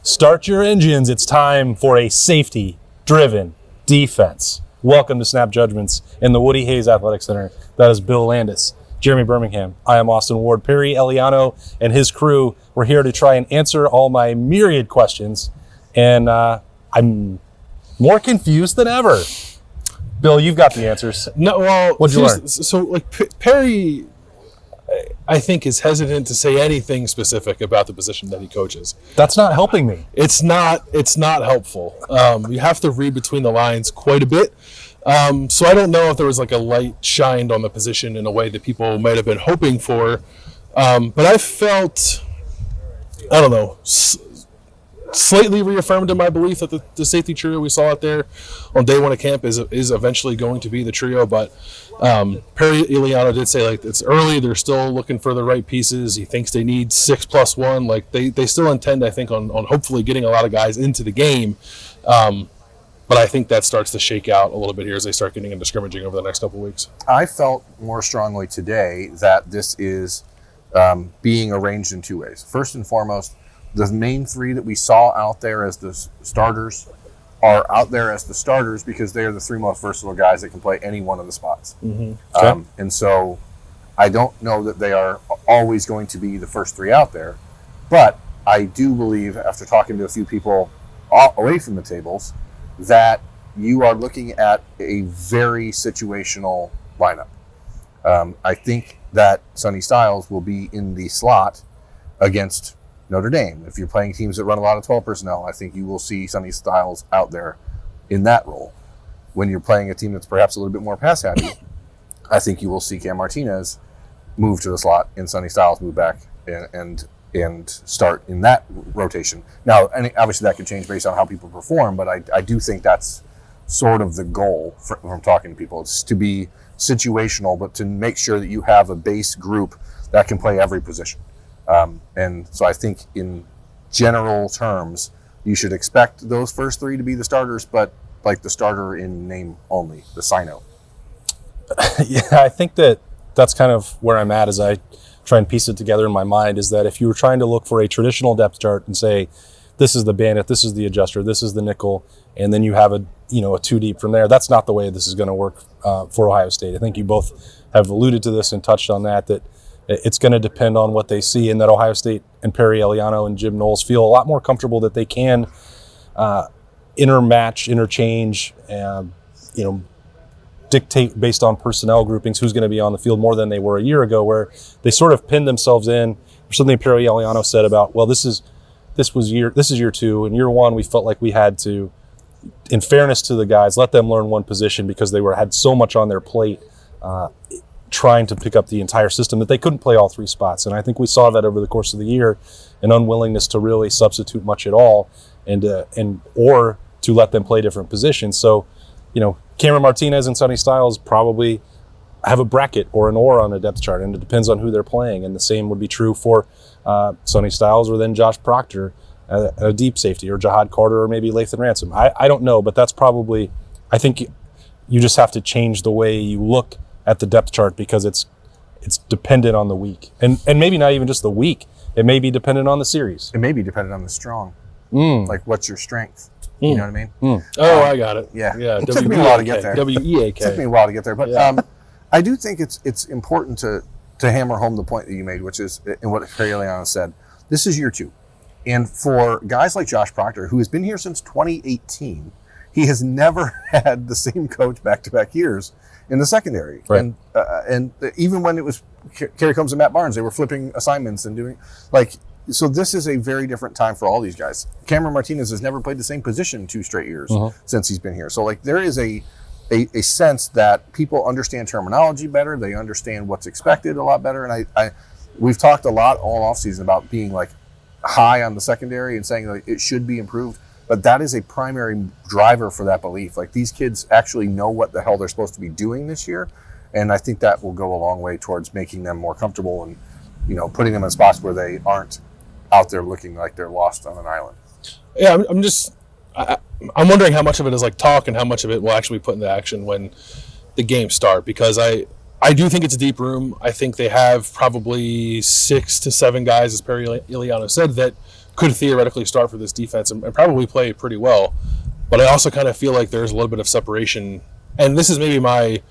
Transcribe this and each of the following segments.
Start your engines. It's time for a safety-driven defense. Welcome to Snap Judgments in the Woody Hayes Athletic Center. That is Bill Landis, Jeremy Birmingham. I am Austin Ward. Perry Eliano and his crew were here to try and answer all my myriad questions, and I'm more confused than ever. Bill, you've got the answers. No, well, what'd you learn? So, Perry, I think, is hesitant to say anything specific about the position that he coaches. That's not helping me. It's not helpful. You have to read between the lines quite a bit. So I don't know if there was like a light shined on the position in a way that people might have been hoping for. But I felt, I don't know, slightly reaffirmed in my belief that the safety trio we saw out there on day one of camp is eventually going to be the trio. But Perry Eliano did say, like, it's early. They're still looking for the right pieces. He thinks they need 6+1. Like, they still intend, I think, on hopefully getting a lot of guys into the game. But I think that starts to shake out a little bit here as they start getting into scrimmaging over the next couple of weeks. I felt more strongly today that this is being arranged in two ways. First and foremost, the main three that we saw out there as the starters are out there as the starters because they are the three most versatile guys that can play any one of the spots. Mm-hmm. Okay. And so I don't know that they are always going to be the first three out there, but I do believe, after talking to a few people away from the tables, that you are looking at a very situational lineup. I think that Sonny Styles will be in the slot against Notre Dame. If you're playing teams that run a lot of 12 personnel, I think you will see Sonny Styles out there in that role. When you're playing a team that's perhaps a little bit more pass happy, I think you will see Cam Martinez move to the slot and Sonny Styles move back and start in that rotation. Now, and obviously that could change based on how people perform, but I do think that's sort of the goal from talking to people. It's to be situational, but to make sure that you have a base group that can play every position. And so I think in general terms, you should expect those first three to be the starters, but like the starter in name only, the Sino. Yeah, I think that's kind of where I'm at as I try and piece it together in my mind, is that if you were trying to look for a traditional depth chart and say, this is the bandit, this is the adjuster, this is the nickel, and then you have a two deep from there, that's not the way this is going to work for Ohio State. I think you both have alluded to this and touched on that it's going to depend on what they see, and that Ohio State and Perry Eliano and Jim Knowles feel a lot more comfortable that they can interchange, dictate based on personnel groupings who's going to be on the field more than they were a year ago, where they sort of pinned themselves in. Something Perry Eliano said about, well, this is year two, and year one we felt like we had to, in fairness to the guys, let them learn one position because they had so much on their plate trying to pick up the entire system that they couldn't play all three spots. And I think we saw that over the course of the year, an unwillingness to really substitute much at all or to let them play different positions. So, Cameron Martinez and Sonny Styles probably have a bracket or an or on a depth chart, and it depends on who they're playing. And the same would be true for Sonny Styles or then Josh Proctor, a deep safety, or Jihad Carter, or maybe Lathan Ransom. I don't know, but that's probably, I think you just have to change the way you look at the depth chart because it's dependent on the week. And maybe not even just the week. It may be dependent on the series. It may be dependent on the strong. Like, what's your strength? You know what I mean? Oh, I got it. Yeah. It took me a while to get there. W-E-A-K. It took me a while to get there. But I do think it's important to hammer home the point that you made, which is, and what Perry Eliano said, this is year two. And for guys like Josh Proctor, who has been here since 2018, he has never had the same coach back-to-back years in the secondary. Right. And even when it was Kerry Combs and Matt Barnes, they were flipping assignments and doing, so this is a very different time for all these guys. Cameron Martinez has never played the same position 2 straight years since he's been here. So there is a sense that people understand terminology better. They understand what's expected a lot better. And we've talked a lot all offseason about being high on the secondary and saying it should be improved. But that is a primary driver for that belief. These kids actually know what the hell they're supposed to be doing this year. And I think that will go a long way towards making them more comfortable and, putting them in spots where they aren't out there looking like they're lost on an island. Yeah, I'm wondering how much of it is talk and how much of it will actually put into action when the games start, because I do think it's a deep room. I think they have probably 6 to 7 guys, as Perry Eliano said, that could theoretically start for this defense and probably play pretty well. But I also kind of feel like there's a little bit of separation. And this is maybe my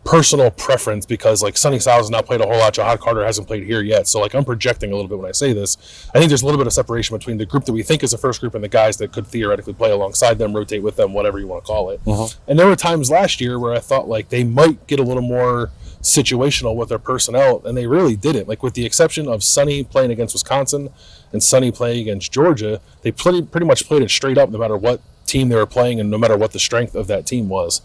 personal preference because, like, Sonny Styles has not played a whole lot. Jahad Carter hasn't played here yet. So, like, I'm projecting a little bit when I say this. I think there's a little bit of separation between the group that we think is the first group and the guys that could theoretically play alongside them, rotate with them, whatever you want to call it. And there were times last year where I thought, like, they might get a little more situational with their personnel, and they really didn't. Like, with the exception of Sonny playing against Wisconsin and Sonny playing against Georgia, they pretty much played it straight up no matter what team they were playing and no matter what the strength of that team was.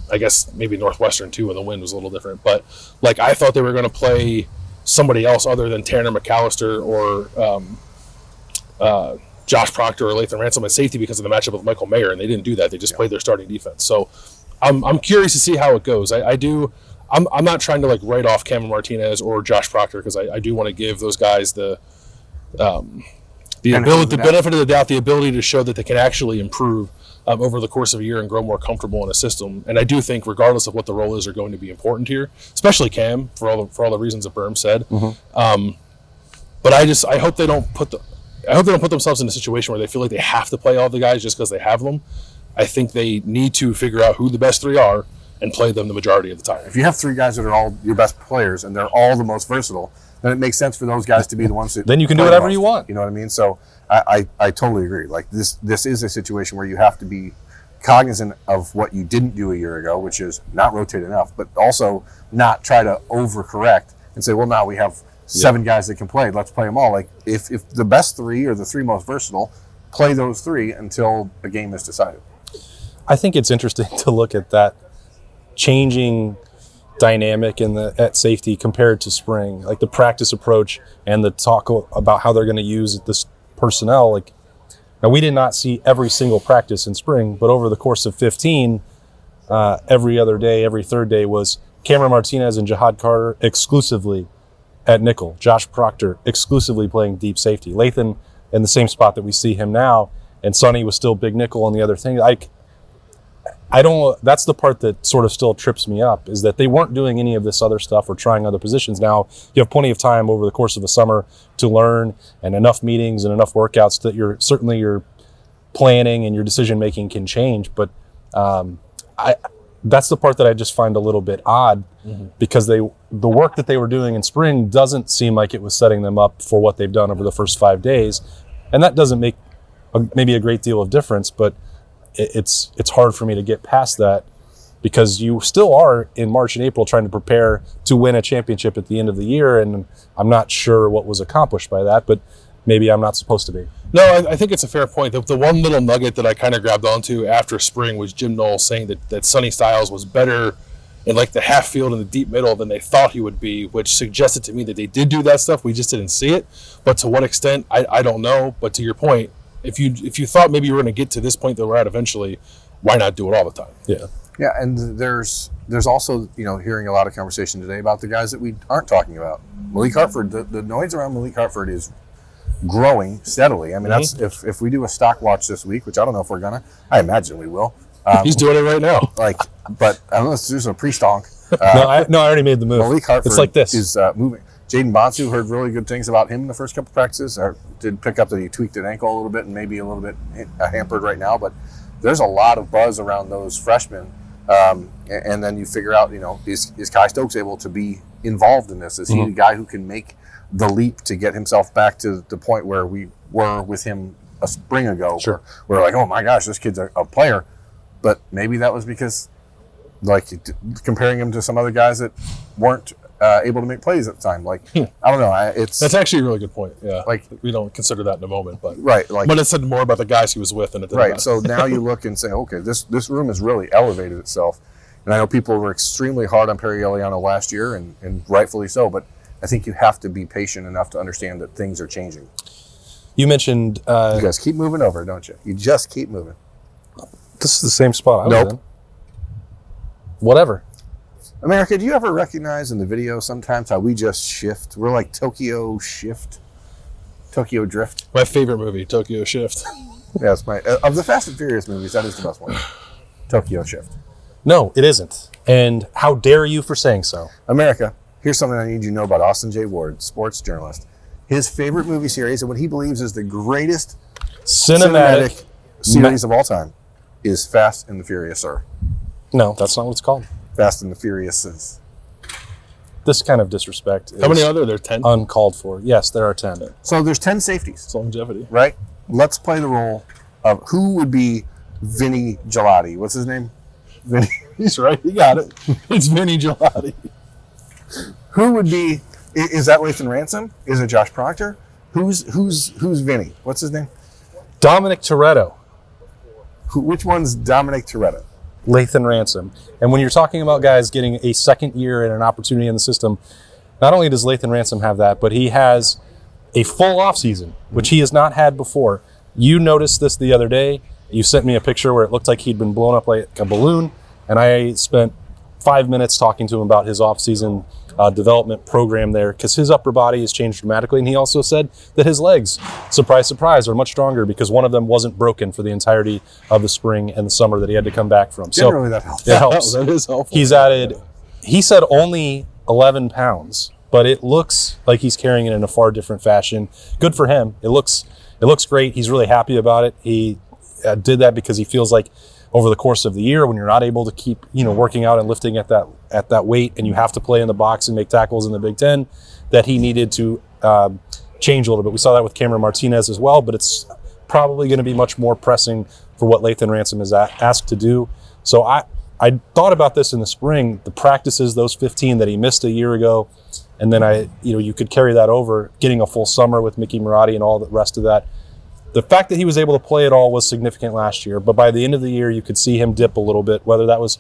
I guess maybe Northwestern too, and the wind was a little different. But, like, I thought they were going to play somebody else other than Tanner McAllister or Josh Proctor or Lathan Ransom at safety because of the matchup with Michael Mayer, and they didn't do that. They just played their starting defense. So I'm curious to see how it goes. I'm not trying to, like, write off Cameron Martinez or Josh Proctor because I do want to give those guys the benefit of the doubt, the ability to show that they can actually improve over the course of a year and grow more comfortable in a system. And I do think, regardless of what the role is, they're going to be important here, especially Cam for all the reasons that Berm said. But I hope they don't put themselves in a situation where they feel like they have to play all the guys just because they have them. I think they need to figure out who the best three are and play them the majority of the time. If you have three guys that are all your best players and they're all the most versatile, then it makes sense for those guys to be the ones that then you can do whatever you want. You know what I mean? So I totally agree. Like, this is a situation where you have to be cognizant of what you didn't do a year ago, which is not rotate enough, but also not try to overcorrect and say, well, now we have 7 guys that can play. Let's play them all. Like, if the best 3 or the 3 most versatile, play those 3 until a game is decided. I think it's interesting to look at that changing dynamic at safety compared to spring, like the practice approach and the talk about how they're going to use this personnel. Like, now, we did not see every single practice in spring, but over the course of 15, every other day, every third day was Cameron Martinez and Jahad Carter exclusively at nickel, Josh Proctor exclusively playing deep safety, Lathan in the same spot that we see him now, and Sonny was still big nickel on the other thing. I don't. That's the part that sort of still trips me up, is that they weren't doing any of this other stuff or trying other positions. Now, you have plenty of time over the course of a summer to learn, and enough meetings and enough workouts that your planning and your decision making can change. But that's the part that I just find a little bit odd, because the work that they were doing in spring doesn't seem like it was setting them up for what they've done over the first 5 days, and that doesn't make maybe a great deal of difference, but it's hard for me to get past that, because you still are in March and April trying to prepare to win a championship at the end of the year, and I'm not sure what was accomplished by that, but maybe I'm not supposed to be. No, I think it's a fair point. The one little nugget that I kind of grabbed onto after spring was Jim Knowles saying that Sonny Styles was better in, like, the half field and the deep middle than they thought he would be, which suggested to me that they did do that stuff. We just didn't see it. But to what extent, I don't know. But to your point, if you thought maybe you were going to get to this point that we're at eventually, why not do it all the time? Yeah, and there's also, hearing a lot of conversation today about the guys that we aren't talking about. Malik Hartford, the noise around Malik Hartford is growing steadily. I mean, that's if we do a stock watch this week, which I don't know if we're gonna. I imagine we will. He's doing it right now. But I don't know, let's do some pre-stonk. I already made the move. Malik Hartford it's like this. Is moving. Jaden Bonsu, heard really good things about him in the first couple practices. Or did pick up that he tweaked an ankle a little bit and maybe a little bit hampered right now. But there's a lot of buzz around those freshmen. And then you figure out, is Kai Stokes able to be involved in this? Is he the guy who can make the leap to get himself back to the point where we were with him a spring ago? Sure. Where we're like, oh my gosh, this kid's a player. But maybe that was because, like, comparing him to some other guys that weren't able to make plays at the time. Like, I don't know. That's actually a really good point. Yeah. Like, we don't consider that in a moment, but right. Like, but it said more about the guys he was with than it did right. About. So now you look and say, okay, this room has really elevated itself. And I know people were extremely hard on Perry Eliano last year, and rightfully so. But I think you have to be patient enough to understand that things are changing. You mentioned... you guys keep moving over, don't you? You just keep moving. This is the same spot I was in. Whatever. America, do you ever recognize in the video sometimes how we just shift? We're like Tokyo Drift. My favorite movie, Tokyo Shift. Yeah, it's of the Fast and Furious movies, that is the best one. Tokyo Shift. No, it isn't. And how dare you for saying so? America, here's something I need you to know about Austin J. Ward, sports journalist. his favorite movie series and what he believes is the greatest Cinematic series of all time is Fast and the Furious, sir. No, that's not what it's called. Fast and the Furious. This kind of disrespect is How many are there? 10? uncalled for. Yes, there are 10. So there's 10 safeties, It's longevity. right? Let's play the role of who would be Vinny Gelati. What's his name? Vinny. He's right. He got it. It's Vinny Gelati. Who would be? Is that Lathan Ransom? Is it Josh Proctor? Who's Vinny? What's his name? Dominic Toretto. Which one's Dominic Toretto? Lathan Ransom. And when you're talking about guys getting a second year and an opportunity in the system, not only does Lathan Ransom have that, but he has a full offseason, which he has not had before. You noticed this the other day. You sent me a picture where it looked like he'd been blown up like a balloon, and I spent 5 minutes talking to him about his offseason development program there, because his upper body has changed dramatically, and he also said that his legs, surprise, surprise, are much stronger because one of them wasn't broken for the entirety of the spring and the summer that he had to come back from. Generally, that helps. It helps. That is helpful. He's added, he said only 11 pounds, but it looks like he's carrying it in a far different fashion. Good for him. It looks great. He's really happy about it. He did that because he feels like over the course of the year, when you're not able to keep, working out and lifting at that weight, and you have to play in the box and make tackles in the Big Ten, that he needed to change a little bit. We saw that with Cameron Martinez as well, but it's probably going to be much more pressing for what Lathan Ransom is asked to do. So I thought about this in the spring, the practices, those 15 that he missed a year ago, and then you could carry that over, getting a full summer with Mickey Marotti and all the rest of that. The fact that he was able to play it all was significant last year, but by the end of the year, you could see him dip a little bit, whether that was,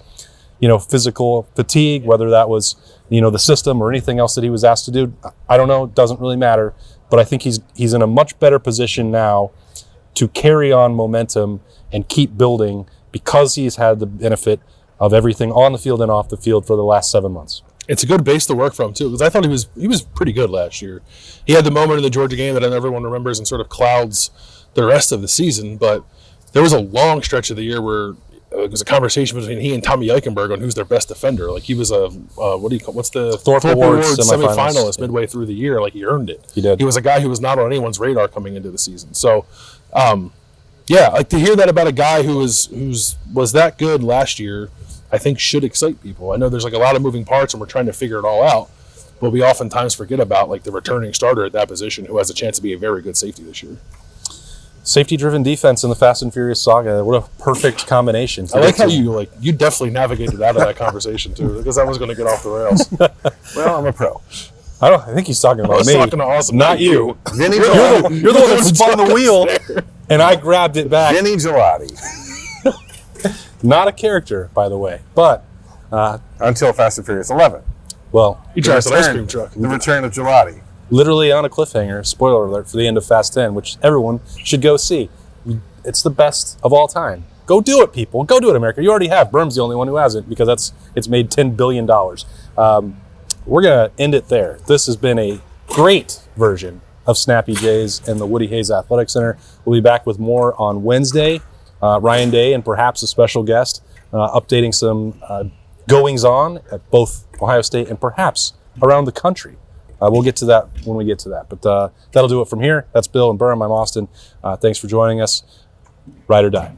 physical fatigue, whether that was, the system or anything else that he was asked to do. I don't know. It doesn't really matter, but I think he's in a much better position now to carry on momentum and keep building because he's had the benefit of everything on the field and off the field for the last 7 months. It's a good base to work from, too, because I thought he was pretty good last year. He had the moment in the Georgia game that everyone remembers and sort of clouds the rest of the season, but there was a long stretch of the year where it was a conversation between he and Tommy Eichenberg on who's their best defender. Like, he was what's the Thorpe Awards semifinalist midway through the year. Like, he earned it. He did. He was a guy who was not on anyone's radar coming into the season. So, like to hear that about a guy who was that good last year, I think should excite people. I know there's like a lot of moving parts and we're trying to figure it all out, but we oftentimes forget about like the returning starter at that position who has a chance to be a very good safety this year. Safety-driven defense in the Fast and Furious saga. What a perfect combination. I like how you definitely navigated out of that conversation too, because I was going to get off the rails. Well, I'm a pro. I think he's talking about me. Talking to Awesome, not you. Vinny You're the one that spun the wheel, and I grabbed it back. Vinny Gelati. Not a character, by the way, but Until Fast and Furious 11. well, He drives an ice cream truck. The return of Gelati. literally on a cliffhanger. Spoiler alert for the end of Fast 10, which everyone should go see. It's the best of all time. Go do it, people. Go do it, America. You already have. Berm's the only one who hasn't because it's made $10 billion. We're going to end it there. This has been a great version of Snappy Jays and the Woody Hayes Athletic Center. We'll be back with more on Wednesday. Ryan Day and perhaps a special guest updating some goings-on at both Ohio State and perhaps around the country. We'll get to that when we get to that. But that'll do it from here. That's Bill and Berm. I'm Austin. Thanks for joining us. Ride or die.